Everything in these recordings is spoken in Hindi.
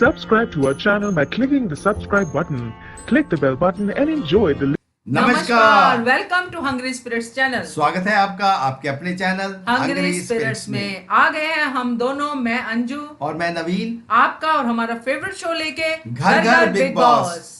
Subscribe to our channel by clicking the subscribe button. Click the bell button and enjoy the नमस्कार, welcome to Hungry Spirits channel. स्वागत है आपका आपके अपने चैनल हंग्री स्पिरिट्स में आ गए हैं हम दोनों, मैं अंजू और मैं नवीन, आपका और हमारा फेवरेट शो लेके घर घर बिग बॉस।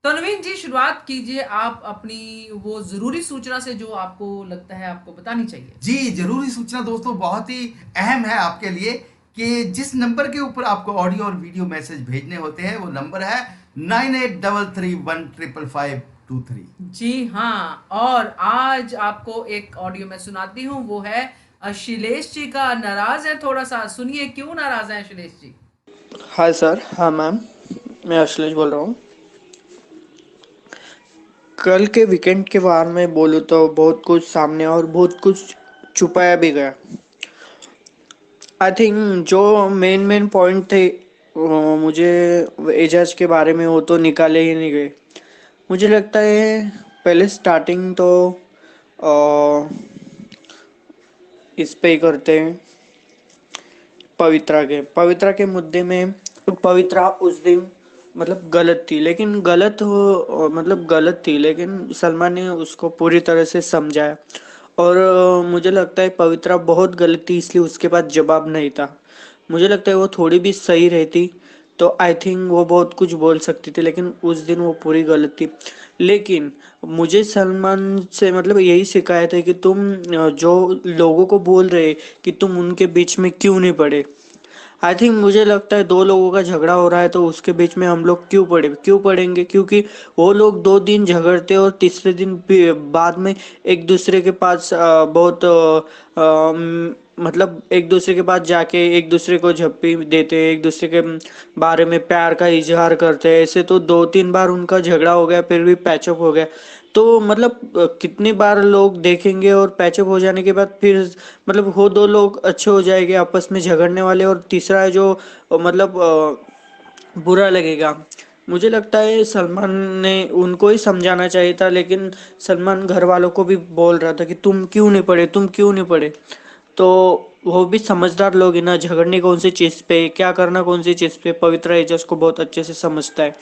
तो नवीन जी, शुरुआत कीजिए आप अपनी वो जरूरी सूचना से जो आपको लगता है आपको बतानी चाहिए। जी, जरूरी सूचना दोस्तों बहुत ही अहम है आपके लिए कि जिस नंबर के ऊपर आपको ऑडियो और वीडियो मैसेज भेजने होते हैं वो नंबर है 9833155523। जी हाँ, और आज आपको एक ऑडियो मैं सुनाती हूँ, वो है अशिलेश जी का। नाराज है थोड़ा सा, सुनिए क्यों नाराज है अशिलेश जी। हाय सर, हाँ मैम, मैं अशिलेश बोल रहा हूँ। कल के वीकेंड के बारे में बोलूँ तो बहुत कुछ सामने और बहुत कुछ छुपाया भी गया। आई थिंक जो मेन पॉइंट थे मुझे एजाज के बारे में वो तो निकाले ही नहीं गए। मुझे लगता है पहले स्टार्टिंग तो इस पे ही करते हैं पवित्रा के मुद्दे में। पवित्रा उस दिन मतलब गलत थी, लेकिन गलत थी, लेकिन सलमान ने उसको पूरी तरह से समझाया। और मुझे लगता है पवित्रा बहुत गलत थी, इसलिए उसके पास जवाब नहीं था। मुझे लगता है वो थोड़ी भी सही रहती तो आई थिंक वो बहुत कुछ बोल सकती थी, लेकिन उस दिन वो पूरी गलत थी। लेकिन मुझे सलमान से यही शिकायत है कि तुम जो लोगों को बोल रहे कि तुम उनके बीच में क्यों नहीं पड़े। आई थिंक मुझे लगता है दो लोगों का झगड़ा हो रहा है तो उसके बीच में हम लोग क्यों पड़ेंगे, क्योंकि वो लोग 2 दिन झगड़ते और तीसरे दिन बाद में एक दूसरे के पास एक दूसरे के पास जाके एक दूसरे को झप्पी देते, एक दूसरे के बारे में प्यार का इजहार करते हैं। ऐसे तो 2-3 बार उनका झगड़ा हो गया, फिर भी पैचअप हो गया। तो कितनी बार लोग देखेंगे और पैचअप हो जाने के बाद फिर वो 2 लोग अच्छे हो जाएंगे आपस में झगड़ने वाले, और तीसरा है जो बुरा लगेगा। मुझे लगता है सलमान ने उनको ही समझाना चाहिए था, लेकिन सलमान घर वालों को भी बोल रहा था कि तुम क्यों नहीं पढ़े। तो वो भी समझदार लोग हैं ना, झगड़ने कौन सी चीज़ पे, क्या करना कौन सी चीज़ पे, पवित्रा एजाज को बहुत अच्छे से समझता है।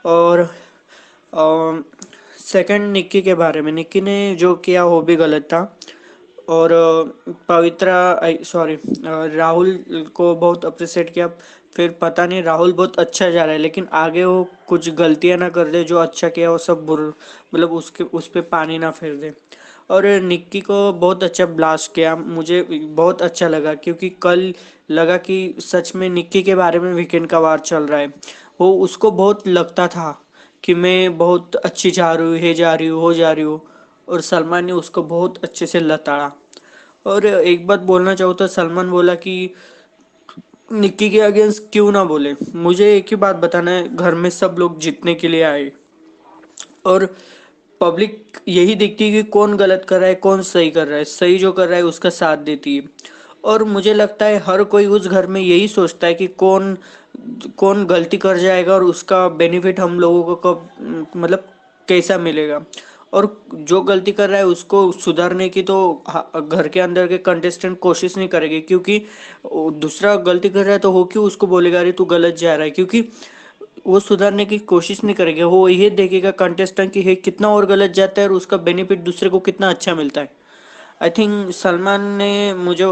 और सेकंड, निक्की के बारे में, निक्की ने जो किया वो भी गलत था। और राहुल को बहुत अप्रिशिएट किया। फिर पता नहीं, राहुल बहुत अच्छा जा रहा है, लेकिन आगे वो कुछ गलतियां ना कर दे, जो अच्छा किया वो सब उसके उस पे पानी ना फेर दे। और निक्की को बहुत अच्छा ब्लास्ट किया, मुझे बहुत अच्छा लगा, क्योंकि कल लगा कि सच में निक्की के बारे में वीकेंड का वार चल रहा है। वो उसको बहुत लगता था कि मैं बहुत अच्छी जा रही हूँ, हो जा रही हूँ, और सलमान ने उसको बहुत अच्छे से लताड़ा। और एक बात बोलना चाहूँ तो सलमान बोला कि निक्की के अगेंस्ट क्यों ना बोले। मुझे एक ही बात बताना है, घर में सब लोग जीतने के लिए आए, और पब्लिक यही देखती है कि कौन गलत कर रहा है कौन सही कर रहा है। सही जो कर रहा है उसका साथ देती है। और मुझे लगता है हर कोई उस घर में यही सोचता है कि कौन कौन गलती कर जाएगा और उसका बेनिफिट हम लोगों को कब कैसा मिलेगा। और जो गलती कर रहा है उसको सुधारने की तो घर के अंदर के कंटेस्टेंट कोशिश नहीं करेंगे, क्योंकि दूसरा गलती कर रहा है तो वो क्यों उसको बोलेगा अरे तू गलत जा रहा है, क्योंकि वो सुधारने की कोशिश नहीं करेगा। वो ये देखेगा कंटेस्टेंट की है कितना और गलत जाता है और उसका बेनिफिट दूसरे को कितना अच्छा मिलता है। आई थिंक सलमान ने, मुझे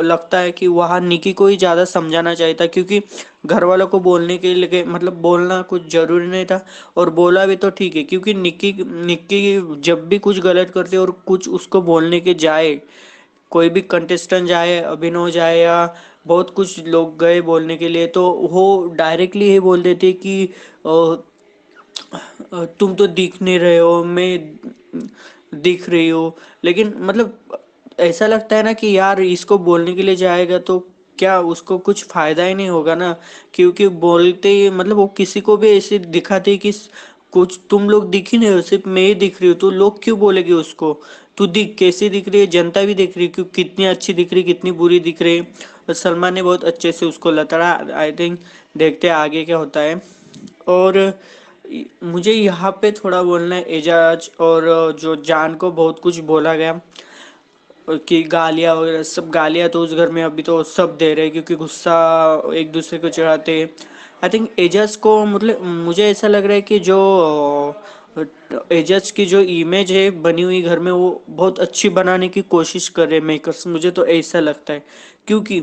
लगता है कि वहाँ निकी को ही ज़्यादा समझाना चाहिए था, क्योंकि घर वालों को बोलने के लिए बोलना कुछ ज़रूरी नहीं था। और बोला भी तो ठीक है, क्योंकि निक्की जब भी कुछ गलत करती है और कुछ उसको बोलने के जाए, कोई भी कंटेस्टेंट जाए, अभिनव जाए या बहुत कुछ लोग गए बोलने के लिए, तो वो डायरेक्टली ये बोल देते कि तुम तो दिख नहीं रहे हो, मैं दिख रही हूँ। लेकिन ऐसा लगता है ना कि यार इसको बोलने के लिए जाएगा तो क्या उसको कुछ फायदा ही नहीं होगा ना, क्योंकि बोलते ही वो किसी को भी ऐसे दिखाते कि कुछ तुम लोग दिख ही नहीं हो, सिर्फ मैं ही दिख रही हूँ, तो लोग क्यों बोलेंगे उसको तू दिख, कैसी दिख रही है, जनता भी दिख रही है, क्यों कितनी अच्छी दिख रही, कितनी बुरी दिख रही है। और सलमान ने बहुत अच्छे से उसको लताड़ा। आई थिंक देखते आगे क्या होता है। और मुझे यहाँ पे थोड़ा बोलना है, एजाज और जो जान को बहुत कुछ बोला गया। कि गालियाँ वगैरह सब, गालियाँ तो उस घर में अभी तो सब दे रहे हैं क्योंकि गुस्सा एक दूसरे को चढ़ाते हैं। आई थिंक एजस को, मतलब मुझे ऐसा लग रहा है कि जो एजस की जो इमेज है बनी हुई घर में वो बहुत अच्छी बनाने की कोशिश कर रहे मेकर्स, मुझे तो ऐसा लगता है। क्योंकि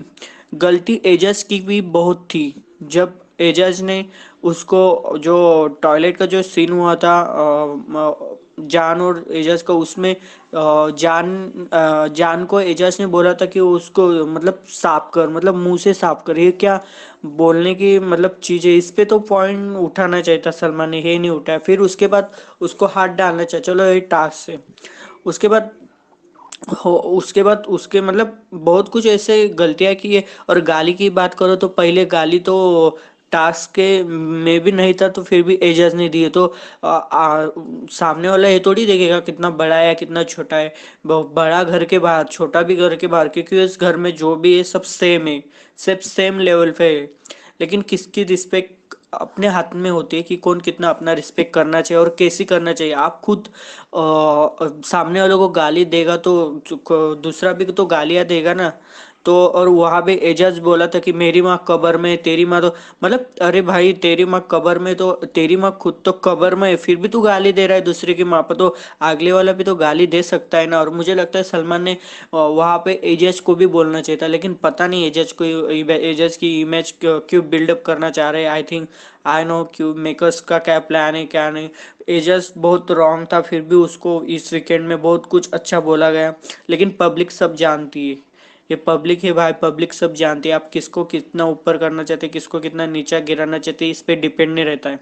गलती एजस की भी बहुत थी। जब एजस ने उसको, जो टॉयलेट का जो सीन हुआ था जान और एजाज का, उसमें जान को एजाज ने बोला था कि उसको मतलब साफ कर, मतलब मुंह से साफ कर। ये क्या बोलने की मतलब चीज है? इस पे तो पॉइंट उठाना चाहिए था सलमान ने, ये नहीं उठाया। फिर उसके बाद उसको हाथ डालना चाहिए, चलो ये टास्क से। उसके बाद उसके बाद उसके मतलब बहुत कुछ ऐसे गलतियां की है। और गाली की बात करो तो पहले गाली तो टास्क के में भी नहीं था, तो फिर भी एजाज ने दिए तो सामने वाला ये थोड़ी देखेगा कितना बड़ा है या कितना छोटा है। बड़ा घर के बाहर, छोटा भी घर के बाहर, क्योंकि इस घर में जो भी है सब सेम है, सब सेम लेवल पे है। लेकिन किसकी रिस्पेक्ट अपने हाथ में होती है कि कौन कितना अपना रिस्पेक्ट करना चाहिए और कैसी करना चाहिए। आप खुद सामने वालों को गाली देगा तो दूसरा भी तो गालियां देगा ना। तो और वहां पे एजाज बोला था कि मेरी माँ कब्र में, तेरी माँ तो, मतलब अरे भाई तेरी माँ कब्र में तो तेरी माँ खुद तो कब्र में है, फिर भी तू गाली दे रहा है दूसरे की माँ पर, तो अगले वाला भी तो गाली दे सकता है ना। और मुझे लगता है सलमान ने वहां पे एजाज को भी बोलना चाहिए था, लेकिन पता नहीं एजाज को, एजाज की इमेज क्यों बिल्डअप करना चाह रहे हैं। आई थिंक आई नो क्यों मेकर्स का क्या प्लान है क्या नहीं। एजाज बहुत रॉन्ग था, फिर भी उसको इस वीकेंड में बहुत कुछ अच्छा बोला गया। लेकिन पब्लिक सब जानती है, ये पब्लिक है भाई, पब्लिक सब जानती है। आप किसको कितना ऊपर करना चाहते हैं, किसको कितना नीचा गिराना चाहते हैं, इस पे डिपेंड नहीं रहता है।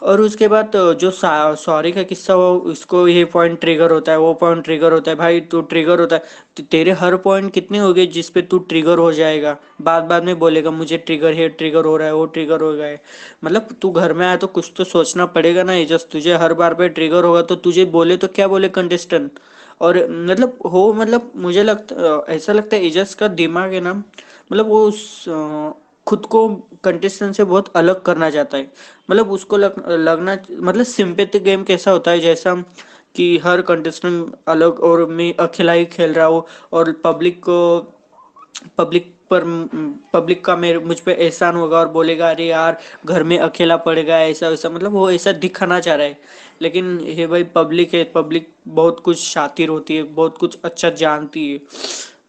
और उसके बाद जो सॉरी का किस्सा हुआ, उसको ये पॉइंट ट्रिगर होता है, वो पॉइंट ट्रिगर होता है। भाई तू ट्रिगर होता है तो तेरे हर पॉइंट कितने हो गए जिस पे तू ट्रिगर हो जाएगा, बाद बाद में बोलेगा मुझे ट्रिगर है, ट्रिगर हो रहा है, वो ट्रिगर हो गया है। मतलब तू घर में आया तो कुछ तो सोचना पड़ेगा ना। जस्ट तुझे हर बार पे ट्रिगर होगा तो तुझे बोले तो क्या बोले कंटेस्टेंट। और मतलब हो, मतलब मुझे लगता, ऐसा लगता है एजस का दिमाग है ना, मतलब वो खुद को कंटेस्टेंट से बहुत अलग करना चाहता है। मतलब उसको लगना, मतलब सिंपैथी गेम कैसा होता है, जैसा कि हर कंटेस्टेंट अलग और मैं अकेला ही खेल रहा हूँ और पब्लिक को, पब्लिक पर, पब्लिक का मेरे मुझ पे एहसान होगा और बोलेगा अरे यार घर में अकेला पड़ गया ऐसा वैसा, मतलब वो ऐसा दिखाना चाह रहा है। लेकिन ये भाई पब्लिक है, पब्लिक बहुत कुछ शातिर होती है, बहुत कुछ अच्छा जानती है।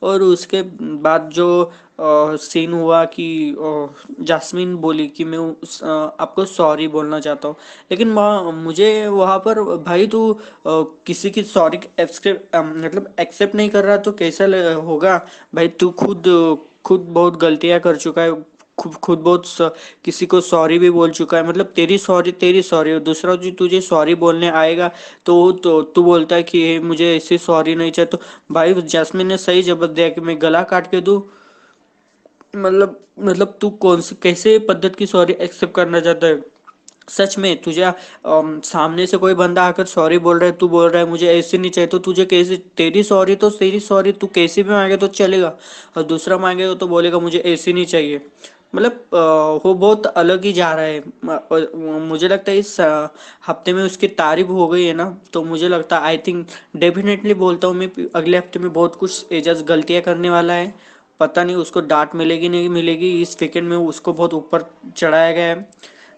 और उसके बाद जो सीन हुआ कि जास्मीन बोली कि मैं आपको सॉरी बोलना चाहता हूँ। लेकिन मुझे वहां पर भाई तू किसी की सॉरी एक्सेप्ट, मतलब एक्सेप्ट नहीं कर रहा तो कैसा होगा भाई। तू खुद खुद बहुत गलतियां कर चुका है, खुद बहुत किसी को सॉरी भी बोल चुका है। मतलब तेरी सॉरी और दूसरा जो तुझे सॉरी बोलने आएगा तो तू बोलता है कि ये मुझे ऐसे सॉरी नहीं चाहिए। तो भाई जैस्मिन ने सही जवाब दिया कि मैं गला काट के दूं। मतलब तू कौन सी कैसे पद्धत की सॉरी एक्सेप्ट करना चाहता है? सच में तुझे सामने से कोई बंदा आकर सॉरी बोल रहा है, तू बोल रहा है मुझे ऐसे नहीं चाहिए, तो तुझे कैसे, तेरी सॉरी तू कैसे भी मांगे तो चलेगा। और दूसरा मांगेगा तो बोलेगा मुझे ऐसे नहीं चाहिए। मतलब वो बहुत अलग ही जा रहा है। मुझे लगता है इस हफ्ते में उसकी तारीफ हो गई है ना, तो मुझे लगता है आई थिंक डेफिनेटली बोलता हूँ मैं अगले हफ्ते में बहुत कुछ एजाज गलतियां करने वाला है। पता नहीं उसको डांट मिलेगी नहीं मिलेगी, इस वीकेंड में उसको बहुत ऊपर चढ़ाया गया है।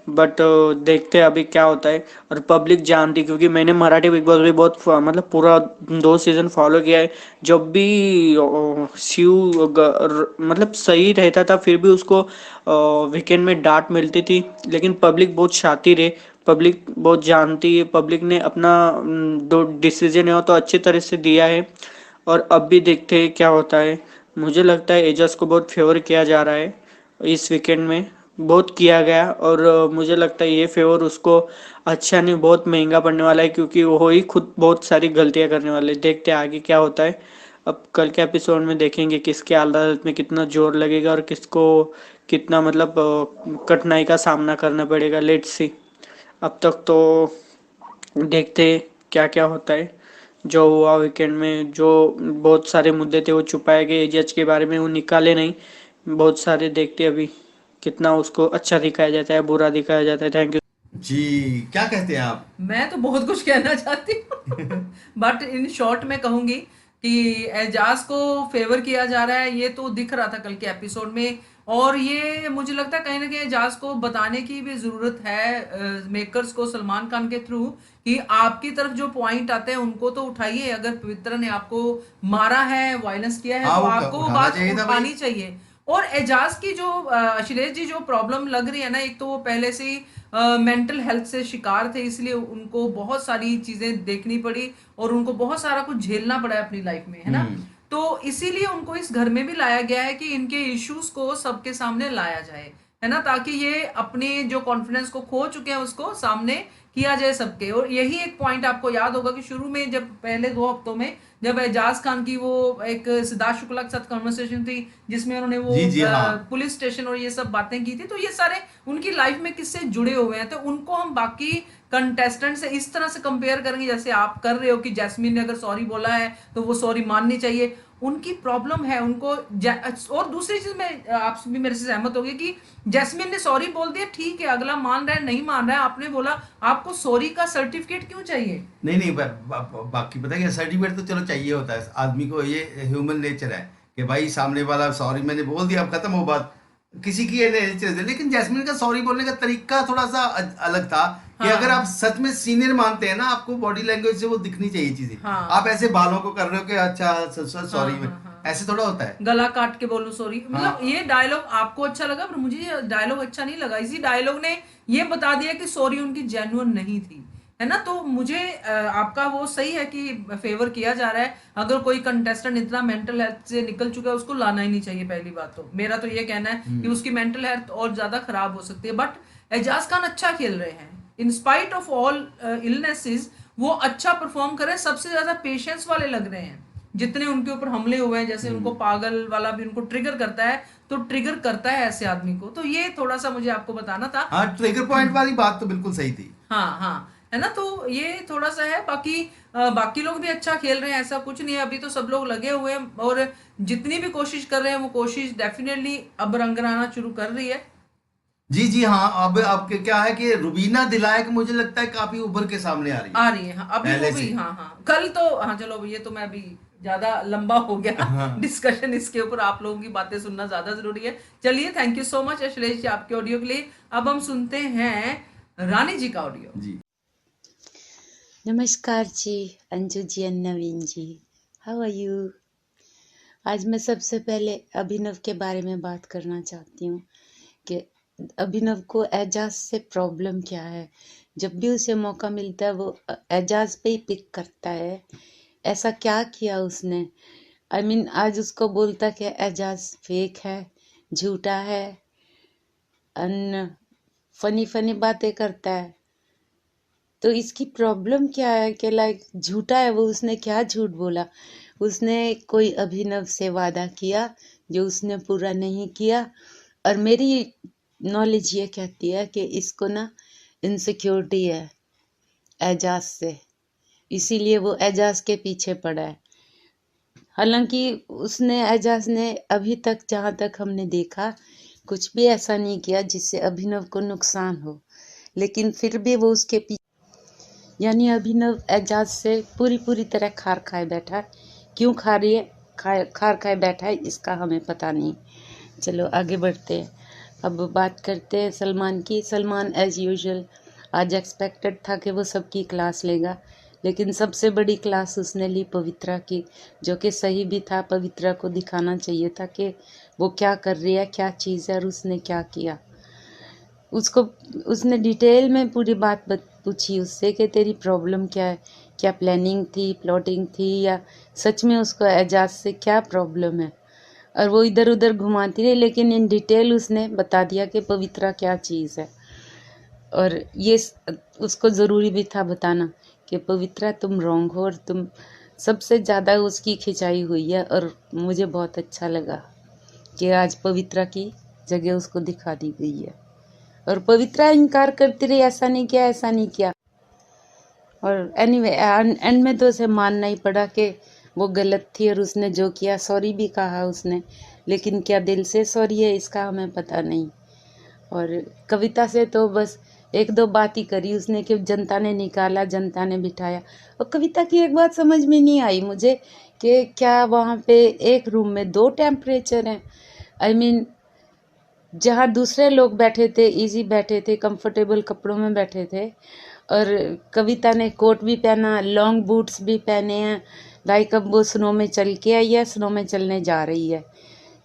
बट देखते हैं अभी क्या होता है। और पब्लिक जानती, क्योंकि मैंने मराठी बिग बॉस भी बहुत मतलब पूरा 2 सीजन फॉलो किया है। जब भी शिव मतलब सही रहता था फिर भी उसको वीकेंड में डांट मिलती थी। लेकिन पब्लिक बहुत शातिर है, पब्लिक बहुत जानती है, पब्लिक ने अपना दो डिसीजन है तो अच्छी तरह से दिया है। और अब भी देखते हैं क्या होता है। मुझे लगता है एजस को बहुत फेवर किया जा रहा है इस वीकेंड में, बहुत किया गया। और मुझे लगता है ये फेवर उसको अच्छा नहीं, बहुत महंगा पड़ने वाला है, क्योंकि वो ही खुद बहुत सारी गलतियां करने वाले हैं। देखते हैं आगे क्या होता है। अब कल के एपिसोड में देखेंगे किसके अदालत में कितना जोर लगेगा और किसको कितना मतलब कठिनाई का सामना करना पड़ेगा। Let's see. अब तक तो देखते हैं क्या क्या होता है। जो हुआ वीकेंड में, जो बहुत सारे मुद्दे थे वो छुपाए गए जज के बारे में, वो निकाले नहीं बहुत सारे। देखते अभी कितना उसको अच्छा दिखाया जाता है, बुरा दिखाया जाता है। Thank you. जी, क्या कहते हैं आप? मैं तो बहुत कुछ कहना चाहती हूँ बट इन शॉर्ट में कहूंगी कि एजाज को फेवर किया जा रहा है, ये तो दिख रहा था कल के एपिसोड में। और ये मुझे लगता है कहीं ना कहीं एजाज को बताने की भी जरूरत है मेकर्स को सलमान खान के थ्रू, कि आपकी तरफ जो पॉइंट आते हैं उनको तो उठाइए। अगर पवित्रा ने आपको मारा है, वायलेंस किया है, हाँ, तो वो आपको वो उठाना बात चाहिए था भाई। उठानी चाहिए। और एजाज की जो अखिलेश जी जो प्रॉब्लम लग रही है ना, एक तो वो पहले से ही मेंटल हेल्थ से शिकार थे, इसलिए उनको बहुत सारी चीजें देखनी पड़ी और उनको बहुत सारा कुछ झेलना पड़ा है अपनी लाइफ में, है ना। तो इसीलिए उनको इस घर में भी लाया गया है कि इनके इश्यूज को सबके सामने लाया जाए, है ना, ताकि ये अपने जो कॉन्फिडेंस को खो चुके हैं उसको सामने किया जाए सबके। और यही एक पॉइंट आपको याद होगा कि शुरू में जब पहले 2 हफ्तों में जब एजाज खान की वो एक सिद्धार्थ शुक्ला के साथ कन्वर्सेशन थी, जिसमें उन्होंने वो जी, जी, हाँ। पुलिस स्टेशन और ये सब बातें की थी, तो ये सारे उनकी लाइफ में किससे जुड़े हुए हैं। तो उनको हम बाकी कंटेस्टेंट से इस तरह से कंपेयर करेंगे जैसे आप कर रहे हो कि जैस्मीन ने अगर सॉरी बोला है तो वो सॉरी माननी चाहिए। उनकी प्रॉब्लम है उनको और दूसरी चीज में आपसे भी मेरे से सहमत होगी कि जैस्मीन ने सॉरी बोल दिया, ठीक है, अगला मान रहा है नहीं मान रहा है, आपने बोला आपको सॉरी का सर्टिफिकेट क्यों चाहिए? नहीं, बाकी पता है सर्टिफिकेट तो चलो चाहिए होता है आदमी को, ये ह्यूमन नेचर है कि भाई सामने वाला सॉरी मैंने बोल दिया, अब खत्म हो बात, किसी की ये नेचर है। लेकिन जैस्मिन का सॉरी बोलने का तरीका थोड़ा सा अलग था कि हाँ। अगर आप सच में सीनियर मानते हैं ना, आपको बॉडी लैंग्वेज से वो दिखनी चाहिए चीजें। हाँ। आप ऐसे बालों को कर रहे हो कि अच्छा सॉरी में, हाँ। ऐसे थोड़ा होता है। गला काट के बोलूं सॉरी, मतलब हाँ। ये डायलॉग आपको अच्छा लगा, पर मुझे ये डायलॉग अच्छा नहीं लगा। इसी डायलॉग ने ये बता दिया कि सॉरी उनकी जेन्युइन नहीं थी, है ना। तो मुझे आपका वो सही है कि फेवर किया जा रहा है। अगर कोई कंटेस्टेंट इतना मेंटल हेल्थ से निकल चुका है उसको लाना ही नहीं चाहिए। पहली बात तो मेरा तो ये कहना है कि उसकी मेंटल हेल्थ और ज्यादा खराब हो सकती है। बट एजाज खान अच्छा खेल रहे हैं, in spite of all illnesses वो अच्छा परफॉर्म कर रहे हैं। सबसे ज्यादा पेशेंस वाले लग रहे हैं जितने उनके ऊपर हमले हुए हैं। जैसे उनको पागल वाला भी उनको ट्रिगर करता है, तो ट्रिगर करता है ऐसे आदमी को। तो ये थोड़ा सा मुझे आपको बताना था। हाँ, ट्रिगर पॉइंट वाली बात तो बिल्कुल सही थी। हाँ, है ना। तो ये थोड़ा सा है। बाकी लोग भी अच्छा खेल रहे हैं, ऐसा कुछ नहीं है। अभी तो सब लोग लगे हुए हैं और जितनी भी कोशिश कर रहे हैं वो कोशिश डेफिनेटली अब रंग लाना शुरू कर रही है। जी, हाँ। अब क्या है कि रुबीना दिलायक मुझे लगता है काफी उभर के सामने आ रही है। हाँ, अभी पहले वो भी से। हाँ कल तो हाँ चलो, ये तो मैं अभी ज्यादा लंबा हो गया हाँ। डिस्कशन इसके ऊपर। आप लोगों की बातें सुनना ज्यादा जरूरी है। चलिए, thank you so much Ashlesh ji आपके ऑडियो के लिए। अब हम सुनते हैं रानी जी का ऑडियो। जी, नमस्कार जी, Anju ji and Naveen ji, how are you. आज मैं सबसे पहले अभिनव के बारे में बात करना चाहती हूँ कि अभिनव को एजाज से प्रॉब्लम क्या है। जब भी उसे मौका मिलता है वो एजाज पे ही पिक करता है। ऐसा क्या किया उसने? आई मीन आज उसको बोलता कि एजाज फेक है, झूठा है, फनी बातें करता है। तो इसकी प्रॉब्लम क्या है कि लाइक झूठा है वो। उसने क्या झूठ बोला? उसने कोई अभिनव से वादा किया जो उसने पूरा नहीं किया। और मेरी नॉलेज ये कहती है कि इसको ना इनसिक्योरिटी है एजाज से, इसीलिए वो एजाज के पीछे पड़ा है। हालांकि एजाज ने अभी तक जहाँ तक हमने देखा कुछ भी ऐसा नहीं किया जिससे अभिनव को नुकसान हो, लेकिन फिर भी वो उसके पीछे, यानी अभिनव एजाज से पूरी तरह खार खाए बैठा है। क्यों खार खाए बैठा है इसका हमें पता नहीं। चलो आगे बढ़ते हैं। अब बात करते हैं सलमान की। सलमान एज यूजुअल आज एक्सपेक्टेड था कि वो सबकी क्लास लेगा, लेकिन सबसे बड़ी क्लास उसने ली पवित्रा की, जो कि सही भी था। पवित्रा को दिखाना चाहिए था कि वो क्या कर रही है, क्या चीज़ है और उसने क्या किया। उसने डिटेल में पूरी बात पूछी उससे कि तेरी प्रॉब्लम क्या है, क्या प्लानिंग थी, प्लॉटिंग थी, या सच में उसको एजाज से क्या प्रॉब्लम है। और वो इधर उधर घुमाती रही, लेकिन इन डिटेल उसने बता दिया कि पवित्रा क्या चीज़ है। और ये उसको ज़रूरी भी था बताना कि पवित्रा तुम रॉन्ग हो और तुम सबसे ज़्यादा उसकी खिंचाई हुई है। और मुझे बहुत अच्छा लगा कि आज पवित्रा की जगह उसको दिखा दी गई है। और पवित्रा इनकार करती रही, ऐसा नहीं किया। और एनीवे एंड में तो उसे मानना ही पड़ा कि वो गलत थी और उसने जो किया, सॉरी भी कहा उसने, लेकिन क्या दिल से सॉरी है इसका हमें पता नहीं। और कविता से तो बस एक दो बात ही करी उसने कि जनता ने निकाला, जनता ने बिठाया। और कविता की एक बात समझ में नहीं आई मुझे कि क्या वहाँ पे एक रूम में 2 टेम्परेचर हैं? आई मीन जहाँ दूसरे लोग बैठे थे, इजी बैठे थे, कंफर्टेबल कपड़ों में बैठे थे, और कविता ने कोट भी पहना, लॉन्ग बूट्स भी पहने हैं, लाइक अब वो स्नो में चल के आई है, स्नो में चलने जा रही है।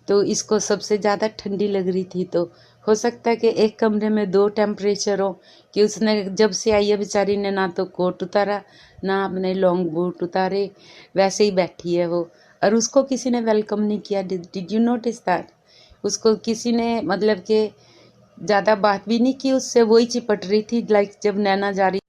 तो इसको सबसे ज़्यादा ठंडी लग रही थी, तो हो सकता है कि एक कमरे में 2 टेम्परेचर हो, कि उसने जब से आई है बेचारी ने ना तो कोट उतारा ना अपने लॉन्ग बूट उतारे, वैसे ही बैठी है वो। और उसको किसी ने वेलकम नहीं किया। Did you notice that? उसको किसी ने मतलब कि ज़्यादा बात भी नहीं की उससे, वही चिपट रही थी लाइक जब नैना जा रही।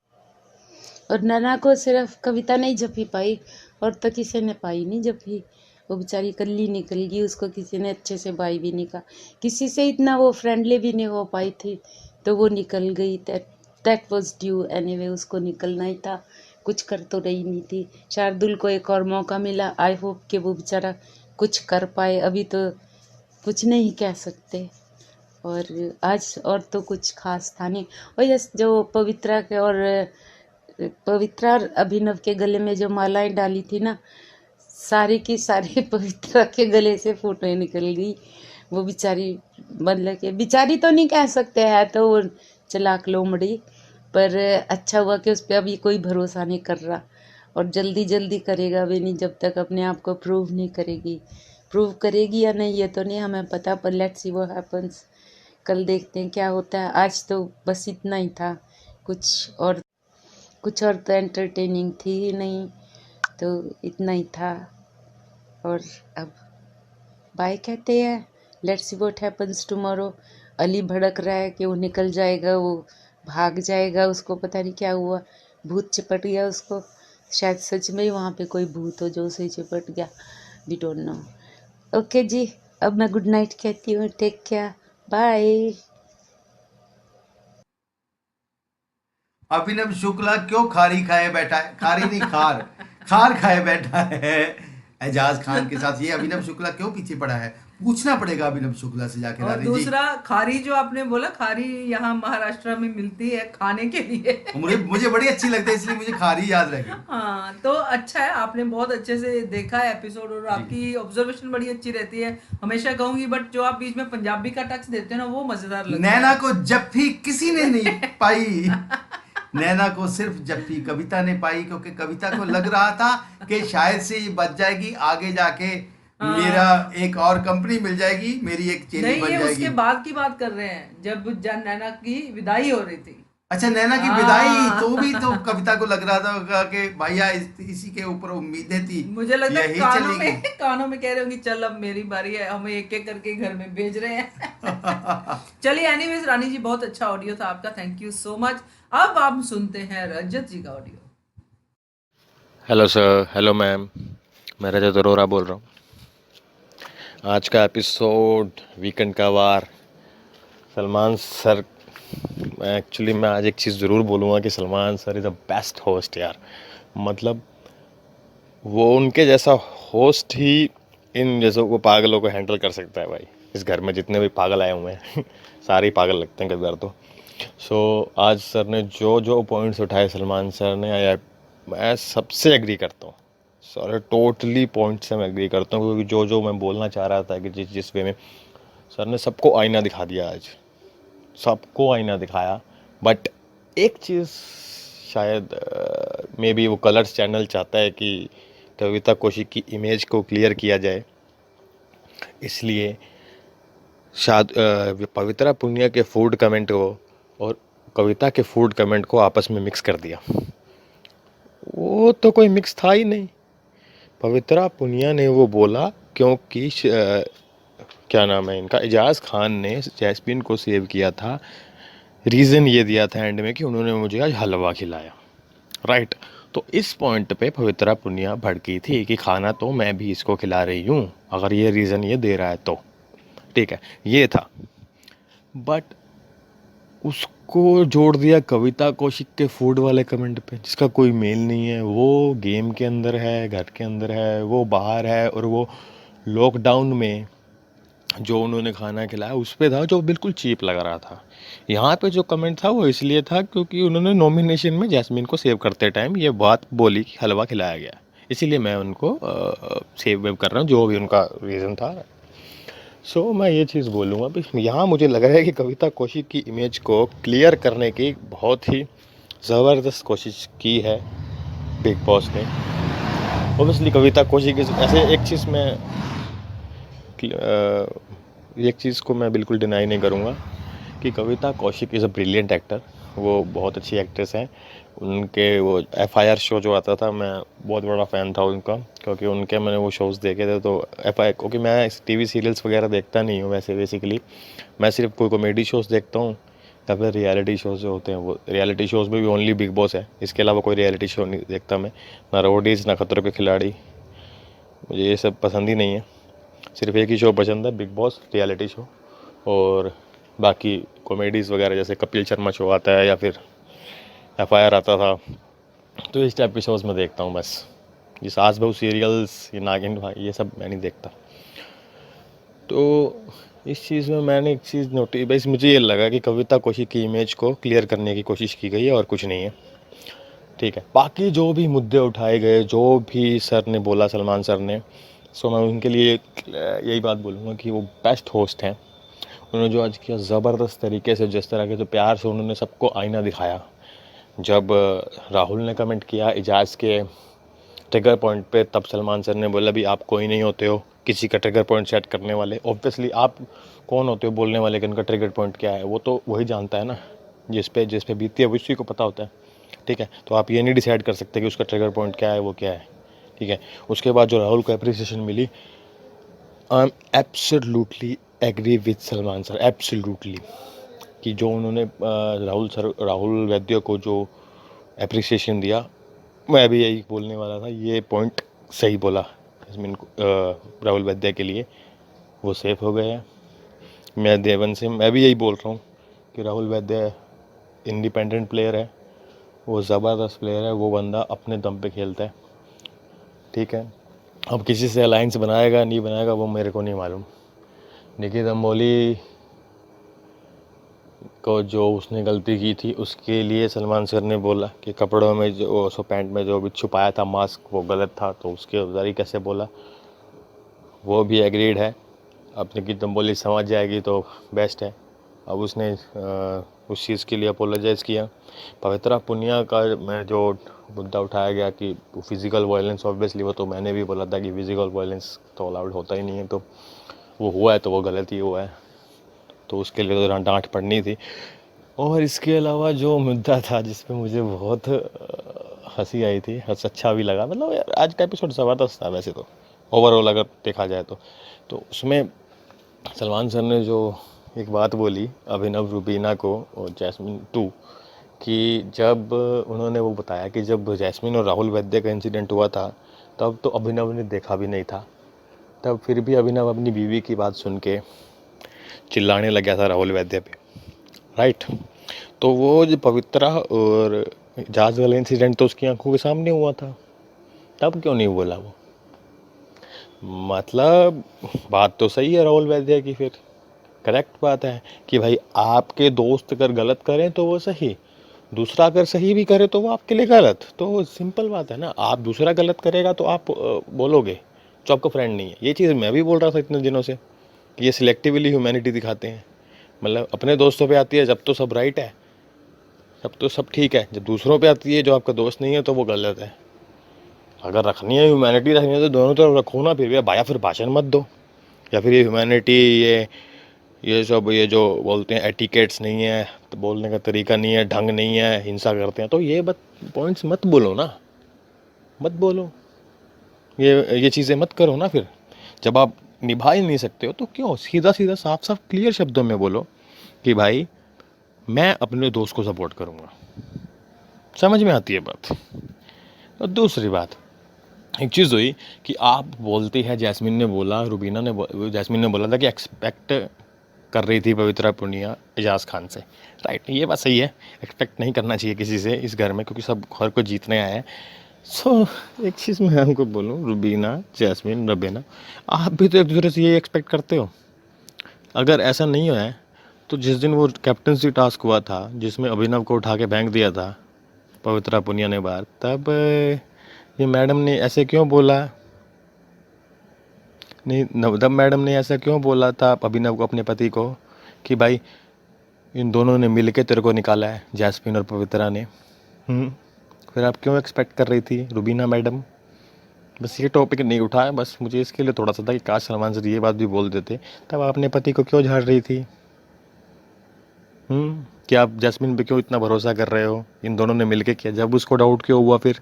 और नैना को सिर्फ कविता नहीं जपी पाई, और तो किसी ने पाई नहीं जपी। वो बेचारी कल्ली निकल गई, उसको किसी ने अच्छे से बाई भी नहीं कहा, किसी से इतना वो फ्रेंडली भी नहीं हो पाई थी, तो वो निकल गई। दैट वाज ड्यू एनीवे, उसको निकलना ही था, कुछ कर तो रही नहीं थी। शार्दुल को एक और मौका मिला, आई होप कि वो बेचारा कुछ कर पाए, अभी तो कुछ नहीं कह सकते। और आज और तो कुछ खास था नहीं। और यस, जो पवित्रा और अभिनव के गले में जो मालाएं डाली थी ना, सारी की सारी पवित्रा के गले से फोटो निकल गई। वो बेचारी, मतलब कि बेचारी तो नहीं कह सकते, है तो वो चालाक लोमड़ी, पर अच्छा हुआ कि उस पर अभी कोई भरोसा नहीं कर रहा, और जल्दी जल्दी करेगा भी नहीं जब तक अपने आप को प्रूव नहीं करेगी। प्रूव करेगी या नहीं ये तो नहीं हमें पता, पर लेट्स सी व्हाट हैपेंस। कल देखते हैं क्या होता है। आज तो बस इतना ही था, कुछ और तो एंटरटेनिंग थी ही नहीं, तो इतना ही था। और अब बाय कहते हैं, let's see what happens tomorrow. Ali भड़क रहा है कि वो निकल जाएगा, वो भाग जाएगा, उसको पता नहीं क्या हुआ, भूत चिपट गया उसको। शायद सच में ही वहाँ पे कोई भूत हो जो उसे चिपट गया, वी डोंट नो। ओके जी, अब मैं गुड नाइट कहती हूँ, take care, bye. Abhinav Shukla क्यों खारी खाए बैठा है? खारी नहीं, खार खार खाए बैठा है एजाज खान के साथ। ये अभिनव शुक्ला क्यों पीछे पड़ा है? पूछना पड़ेगा अभिनव शुक्ला से जाके। और रानी जी, दूसरा, खारी जो आपने बोला, खारी यहाँ महाराष्ट्र में मिलती है खाने के लिए। मुझे बड़ी अच्छी लगती है, इसलिए मुझे खारी याद रह गई। हाँ, तो अच्छा है, आपने बहुत अच्छे से देखा है एपिसोड, और आपकी ऑब्जर्वेशन बड़ी अच्छी रहती है, हमेशा कहूंगी। बट जो आप बीच में पंजाबी का टच देते हैं ना, वो मजेदार लगता है। नैना को जप्फी किसी ने नहीं पाई, नैना को सिर्फ जप्फी कविता ने पाई, क्योंकि कविता को लग रहा था कि शायद से ये बच जाएगी, आगे जाके मेरा एक और कंपनी मिल जाएगी, मेरी एक चेनी नहीं, बन ये जाएगी। उसके बाद की बात कर रहे हैं, जब नैना की विदाई हो रही थी। अच्छा, नैना की विदाई, तो भी तो कविता को लग रहा था कि भैया इसी के ऊपर उम्मीदें थी, मुझे लगता है यही कानों चलेगी। में कानों में कह रहे होंगे, चल अब मेरी बारी है, हमें एक एक करके घर में भेज रहे हैं। चलिए, एनीवेज रानी जी, बहुत अच्छा ऑडियो था आपका, थैंक यू सो मच। अब आप सुनते हैं रजत जी का audio. Hello sir, hello ma'am, मैं रजत अरोरा बोल रहा हूँ। आज का एपिसोड वीकेंड का वार, सलमान सर। मैं आज एक चीज़ ज़रूर बोलूँगा कि Salman sir is the best host यार। मतलब वो उनके जैसा होस्ट ही इन जैसों को पागलों को हैंडल कर सकता है भाई। इस घर में जितने भी पागल आए हुए हैं सारे ही पागल लगते हैं कई बार तो। आज सर ने जो पॉइंट्स उठाए, सलमान सर ने, मैं सबसे एग्री करता हूँ। सारे टोटली पॉइंट से मैं एग्री करता हूँ, क्योंकि जो मैं बोलना चाह रहा था कि जिस वे में सर ने सबको आईना दिखा दिया, आज सबको आईना दिखाया। बट एक चीज़ शायद मे बी वो कलर्स चैनल चाहता है कि कविता कौशिक की इमेज को क्लियर किया जाए, इसलिए शायद पवित्रा पुनिया के फूड कमेंट को और कविता के फूड कमेंट को आपस में मिक्स कर दिया। वो तो कोई मिक्स था ही नहीं। पवित्रा पुनिया ने वो बोला क्योंकि क्या नाम है इनका, एजाज खान ने जैस्मिन को सेव किया था। रीज़न ये दिया था एंड में कि उन्होंने मुझे आज हलवा खिलाया, राइट। तो इस पॉइंट पे पवित्रा पुनिया भड़की थी कि खाना तो मैं भी इसको खिला रही हूँ, अगर ये रीज़न ये दे रहा है तो ठीक है, ये था। बट उसको जोड़ दिया कविता कौशिक के फूड वाले कमेंट पे, जिसका कोई मेल नहीं है। वो गेम के अंदर है, घर के अंदर है, वो बाहर है, और वो लॉकडाउन में जो उन्होंने खाना खिलाया उस पे था, जो बिल्कुल चीप लग रहा था। यहाँ पे जो कमेंट था वो इसलिए था क्योंकि उन्होंने नॉमिनेशन में जैस्मिन को सेव करते टाइम ये बात बोली कि हलवा खिलाया गया, इसीलिए मैं उनको सेव वेव कर रहा हूँ, जो भी उनका रीज़न था। सो मैं ये चीज़ बोलूँगा भी, यहाँ मुझे लग रहा है कि कविता कौशिक की इमेज को क्लियर करने की बहुत ही ज़बरदस्त कोशिश की है बिग बॉस ने। ओबियसली कविता कौशिक ऐसे एक चीज़ को मैं बिल्कुल डिनाई नहीं करूँगा कि Kavita Kaushik is a brilliant actor. वो बहुत अच्छी एक्ट्रेस हैं। उनके वो FIR शो जो आता था, मैं बहुत बड़ा फ़ैन था उनका, क्योंकि उनके मैंने वो शोज़ देखे थे। तो FIR, क्योंकि मैं TV सीरियल्स वगैरह देखता नहीं हूँ वैसे, बेसिकली मैं सिर्फ कोई कॉमेडी शोज़ देखता हूँ या फिर रियलिटी शोज़ जो होते हैं। वो रियलिटी शोज़ में भी ओनली बिग बॉस है, इसके अलावा कोई रियलिटी शो नहीं देखता मैं, ना रोडीज़ ना खतरों के खिलाड़ी, मुझे ये सब पसंद ही नहीं है। सिर्फ एक ही शो पसंद है, बिग बॉस रियलिटी शो। और बाकी कॉमेडीज़ वगैरह जैसे कपिल शर्मा शो आता है या फिर FIR आता था, तो इस टाइप के शोज़ में देखता हूँ बस। ये सास बहू सीरियल्स, ये नागिन भाई, ये सब मैं नहीं देखता। तो इस चीज़ में मैंने एक चीज़ नोटिस, बस मुझे ये लगा कि कविता कौशिक की इमेज को क्लियर करने की कोशिश की गई है और कुछ नहीं है, ठीक है। बाकी जो भी मुद्दे उठाए गए, जो भी सर ने बोला, सलमान सर ने, सो मैं उनके लिए यही बात बोलूँगा कि वो बेस्ट होस्ट हैं। उन्होंने जो आज किया ज़बरदस्त तरीके से, जिस तरह के तो प्यार से उन्होंने सबको आईना दिखाया। जब राहुल ने कमेंट किया इजाज़ के ट्रिगर पॉइंट पे, तब सलमान सर ने बोला भी आप कोई नहीं होते हो किसी का ट्रिगर पॉइंट सेट करने वाले। ऑब्वियसली आप कौन होते हो बोलने वाले कि उनका ट्रिगर पॉइंट क्या है, वो तो वही जानता है ना, जिस पे बीती है उसी को पता होता है, ठीक है। तो आप ये नहीं डिसाइड कर सकते कि उसका ट्रिगर पॉइंट क्या है, वो क्या है, ठीक है। उसके बाद जो राहुल को अप्रिसिएशन मिली, I am absolutely agree with Salman sir, absolutely, कि जो उन्होंने राहुल वैद्य को जो अप्रिसिएशन दिया, मैं भी यही बोलने वाला था, ये पॉइंट सही बोला जैस्मिन को, राहुल वैद्य के लिए वो सेफ हो गए हैं। मैं देवन से मैं भी यही बोल रहा हूँ कि राहुल वैद्य इंडिपेंडेंट प्लेयर है, वो ज़बरदस्त प्लेयर है, वो बंदा अपने दम पे खेलता है, ठीक है। अब किसी से अलायंस बनाएगा नहीं बनाएगा वो मेरे को नहीं मालूम। निकी दम्बोली को जो उसने गलती की थी उसके लिए सलमान सर ने बोला कि कपड़ों में जो पैंट में जो भी छुपाया था मास्क वो गलत था, तो उसके तरीके से बोला, वो भी एग्रीड है। अब निकी दम्बोली समझ जाएगी तो बेस्ट है। अब उसने उस चीज़ के लिए अपोलोजाइज़ किया। पवित्रा पुनिया का मैं जो मुद्दा उठाया गया कि फिज़िकल वायलेंस, ऑब्वियसली वो तो मैंने भी बोला था कि फिज़िकल वायलेंस तो अलाउड होता ही नहीं है, तो वो हुआ है तो वो गलत ही हुआ है, तो उसके लिए तो डांट पड़नी थी। और इसके अलावा जो मुद्दा था जिस पे मुझे बहुत हंसी आई थी, अच्छा भी लगा, मतलब यार आज का एपिसोड ज़बरदस्त था वैसे तो, ओवरऑल अगर देखा जाए तो उसमें सलमान सर ने जो एक बात बोली अभिनव रुबीना को और जैस्मिन 2 कि जब उन्होंने वो बताया कि जब जैस्मिन और राहुल वैद्य का इंसिडेंट हुआ था तब तो अभिनव ने देखा भी नहीं था, तब फिर भी अभिनव अपनी बीवी की बात सुन के चिल्लाने लग गया था राहुल वैद्य पे, राइट। तो वो जो पवित्रा और जहाज वाला इंसिडेंट तो उसकी आंखों के सामने हुआ था, तब क्यों नहीं बोला वो? मतलब बात तो सही है राहुल वैद्य की, फिर करेक्ट बात है कि भाई आपके दोस्त अगर गलत करें तो वो सही, दूसरा अगर सही भी करे तो वो आपके लिए गलत, तो सिंपल बात है ना। आप दूसरा गलत करेगा तो आप बोलोगे जो आपका फ्रेंड नहीं है। ये चीज़ मैं भी बोल रहा था इतने दिनों से कि ये सिलेक्टिवली ह्यूमैनिटी दिखाते हैं, मतलब अपने दोस्तों पे आती है जब तो सब राइट है, जब तो सब ठीक है, जब दूसरों पे आती है जो आपका दोस्त नहीं है तो वो गलत है। अगर रखनी है ह्यूमैनिटी रखनी है तो दोनों तरफ रखो ना, फिर भाया फिर भाषण मत दो, या फिर ये ह्यूमैनिटी ये सब ये जो बोलते हैं एटिकेट्स नहीं है, तो बोलने का तरीका नहीं है, ढंग नहीं है, हिंसा करते हैं, तो ये पॉइंट्स मत बोलो ना, मत बोलो, ये चीज़ें मत करो ना। फिर जब आप निभा ही नहीं सकते हो तो क्यों सीधा सीधा साफ साफ क्लियर शब्दों में बोलो कि भाई मैं अपने दोस्त को सपोर्ट करूँगा, समझ में आती है बात। और दूसरी बात एक चीज़ हुई कि आप बोलती है जैस्मिन ने बोला जैस्मिन ने बोला था कि एक्सपेक्ट कर रही थी पवित्रा पुनिया एजाज खान से, राइट। ये बात सही है, एक्सपेक्ट नहीं करना चाहिए किसी से इस घर में, क्योंकि सब घर को जीतने आए हैं। सो एक चीज़ मैं हमको बोलूँ, रुबीना जैस्मिन रबीना, आप भी तो एक दूसरे से ये एक्सपेक्ट करते हो अगर ऐसा नहीं है तो जिस दिन वो कैप्टनसी टास्क हुआ था जिसमें अभिनव को उठा के फेंक दिया था पवित्रा पुनिया ने बाहर, तब ये मैडम ने ऐसे क्यों बोला? नहीं, नवदम मैडम ने ऐसा क्यों बोला था अभिनव को, अपने पति को, कि भाई इन दोनों ने मिल के तेरे को निकाला है, जैस्मिन और पवित्रा ने। फिर आप क्यों एक्सपेक्ट कर रही थी रुबीना मैडम? बस ये टॉपिक नहीं उठाया, बस मुझे इसके लिए थोड़ा सा था कि काश सलमान सर ये बात भी बोल देते। तब आप अपने पति को क्यों झाड़ रही थी? कि आप जैस्मिन पे क्यों इतना भरोसा कर रहे हो? इन दोनों ने मिलके किया, जब उसको डाउट क्यों हुआ फिर?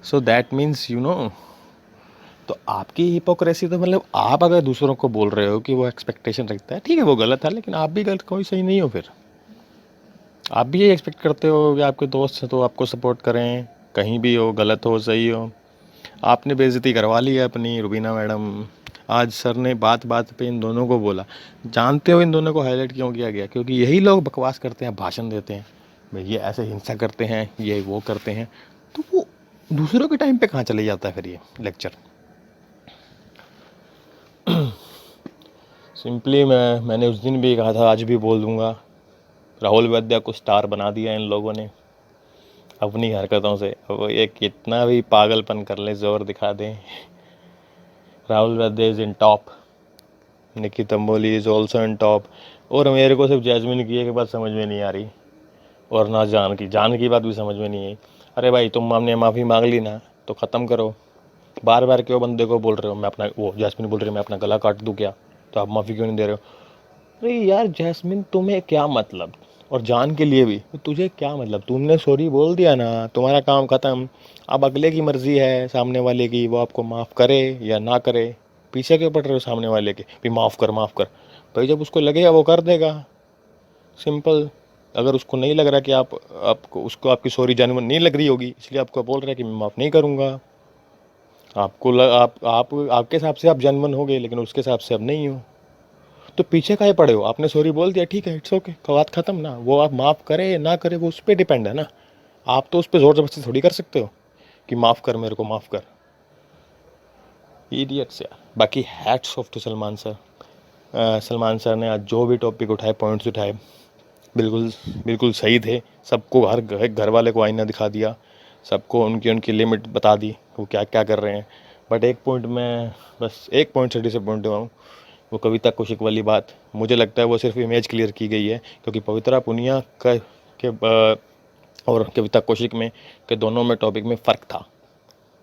So that means you know, तो आपकी हिपोक्रेसी तो मतलब आप अगर दूसरों को बोल रहे हो कि वो एक्सपेक्टेशन रखता है, ठीक है वो गलत है, लेकिन आप भी गलत, कोई सही नहीं हो। फिर आप भी ये एक्सपेक्ट करते हो कि आपके दोस्त हैं तो आपको सपोर्ट करें, कहीं भी हो, गलत हो सही हो। आपने बेइज्जती करवा ली है अपनी रुबीना मैडम। आज सर ने बात बात पे इन दोनों को बोला, जानते हो इन दोनों को हाईलाइट क्यों किया गया? क्योंकि यही लोग बकवास करते हैं, भाषण देते हैं, भाई ये ऐसे हिंसा करते हैं, ये वो करते हैं, तो वो दूसरों के टाइम पे कहाँ चले जाता है फिर ये लेक्चर। सिंपली मैंने उस दिन भी कहा था, आज भी बोल दूंगा, राहुल वैद्य को स्टार बना दिया इन लोगों ने अपनी हरकतों से। वो ये कितना भी पागलपन कर ले, जोर दिखा दें, Rahul Vaidya is in top, Nikki Tamboli is also in top. और मेरे को सिर्फ जैस्मिन की एक बात समझ में नहीं आ रही, और ना जान की बात भी समझ में नहीं आई। अरे भाई तुम हमने माफ़ी मांग ली ना, तो ख़त्म करो। बार बार क्यों बंदे को बोल रहे हो? मैं अपना, वो जैस्मिन बोल रही है मैं अपना गला काट दूँ क्या? तो आप माफ़ी क्यों नहीं दे रहे हो? अरे यार जैस्मिन, तुम्हें क्या मतलब? और जान के लिए भी, तुझे क्या मतलब? तुमने सॉरी बोल दिया ना, तुम्हारा काम ख़त्म। अब अगले की मर्ज़ी है, सामने वाले की, वो आपको माफ़ करे या ना करे। पीछे क्यों पड़ रहे हो सामने वाले के? भी माफ़ कर भाई, जब उसको लगेगा वो कर देगा, सिंपल। अगर उसको नहीं लग रहा कि आपको उसको आपकी सॉरी जेन्युइन नहीं लग रही होगी, इसलिए आपको बोल रहा है कि मैं माफ़ नहीं करूँगा। आपके हिसाब से आप जेन्युइन हो गए, लेकिन उसके हिसाब से अब नहीं हो, तो पीछे काहे पड़े हो? आपने सॉरी बोल दिया, ठीक है, इट्स ओके, बात ख़त्म ना। वो आप माफ़ करे ना करे वो उस पर डिपेंड है ना। आप तो उस पर ज़ोर ज़बरदस्ती थोड़ी कर सकते हो कि माफ़ कर, मेरे को माफ़ कर। इडियट्स यार। बाकी hats off to Salman sir. Salman sir ने आज जो भी टॉपिक उठाए, पॉइंट्स उठाए, बिल्कुल सही थे। सबको हर घर वाले को आईना दिखा दिया, सबको उनकी लिमिट बता दी, वो क्या क्या कर रहे हैं। बट एक पॉइंट से डिसअपॉइंट हुआ हूँ, वो कविता कौशिक वाली बात। मुझे लगता है वो सिर्फ इमेज क्लियर की गई है, क्योंकि पवित्रा पुनिया और कविता कौशिक में के दोनों में टॉपिक में फ़र्क था।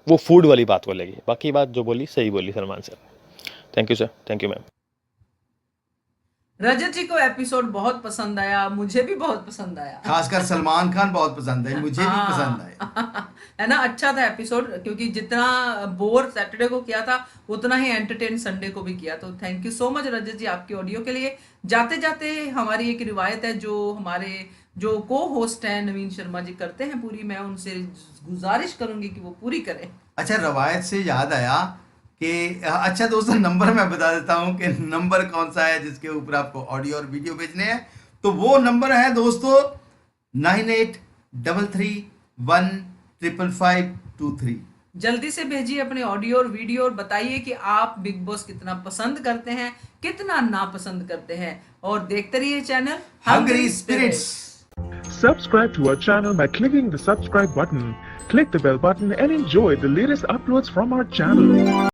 वो फूड वाली बात को लेगी, बाकी बात जो बोली सही बोली Salman sir. Thank you sir, thank you ma'am. Rajat ji को एपिसोड बहुत पसंद आया, मुझे भी बहुत पसंद आया, खासकर सलमान खान बहुत पसंद है, मुझे भी पसंद आया। है ना, अच्छा था एपिसोड, क्योंकि जितना बोर सैटरडे को किया था उतना ही एंटरटेन संडे को भी किया। तो थैंक यू सो मच रजत जी आपकी ऑडियो के लिए। जाते जाते हमारी एक रिवायत है जो हमारे जो को होस्ट हैं नवीन शर्मा जी करते हैं पूरी, मैं उनसे गुजारिश करूंगी कि वो पूरी करें। अच्छा, रवायत से याद आया कि अच्छा दोस्तों, नंबर मैं बता देता हूँ कि नंबर कौन सा है जिसके ऊपर आपको ऑडियो और वीडियो भेजने हैं। तो वो नंबर है दोस्तों 9833155523। जल्दी से भेजिए अपने ऑडियो और वीडियो और बताइए कि आप बिग बॉस कितना पसंद करते हैं, कितना नापसंद करते हैं, और देखते रहिए channel Hungry Spirits. Subscribe to our channel by clicking the subscribe button. Click the bell button and enjoy the latest uploads from our channel.